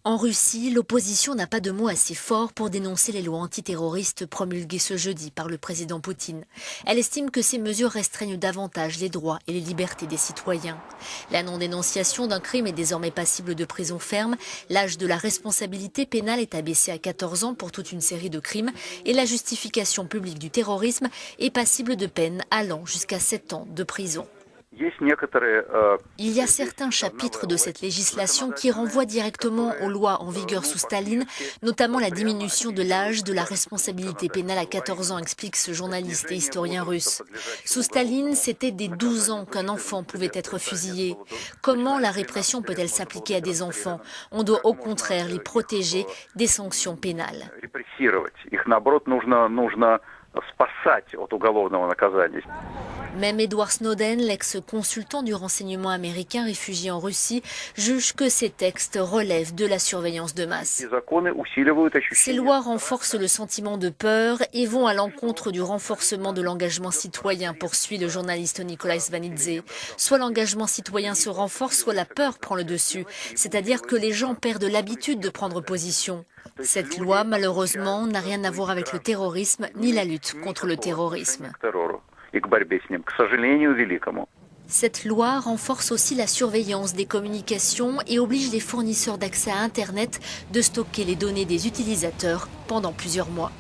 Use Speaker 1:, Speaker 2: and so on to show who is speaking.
Speaker 1: En Russie, l'opposition n'a pas de mots assez forts pour dénoncer les lois antiterroristes promulguées ce jeudi par le président Poutine. Elle estime que ces mesures restreignent davantage les droits et les libertés des citoyens. La non-dénonciation d'un crime est désormais passible de prison ferme, l'âge de la responsabilité pénale est abaissé à 14 ans pour toute une série de crimes et la justification publique du terrorisme est passible de peines allant jusqu'à 7 ans de prison. Il y a certains chapitres de cette législation qui renvoient directement aux lois en vigueur sous Staline, notamment la diminution de l'âge de la responsabilité pénale à 14 ans, explique ce journaliste et historien russe. Sous Staline, c'était dès 12 ans qu'un enfant pouvait être fusillé. Comment la répression peut-elle s'appliquer à des enfants? On doit au contraire les protéger des sanctions pénales. Même Edward Snowden, l'ex-consultant du renseignement américain réfugié en Russie, juge que ces textes relèvent de la surveillance de masse. Ces lois renforcent le sentiment de peur et vont à l'encontre du renforcement de l'engagement citoyen, poursuit le journaliste Nikolai Svanidze. Soit l'engagement citoyen se renforce, soit la peur prend le dessus, c'est-à-dire que les gens perdent l'habitude de prendre position. Cette loi, malheureusement, n'a rien à voir avec le terrorisme ni la lutte contre le terrorisme. Cette loi renforce aussi la surveillance des communications et oblige les fournisseurs d'accès à Internet de stocker les données des utilisateurs pendant plusieurs mois.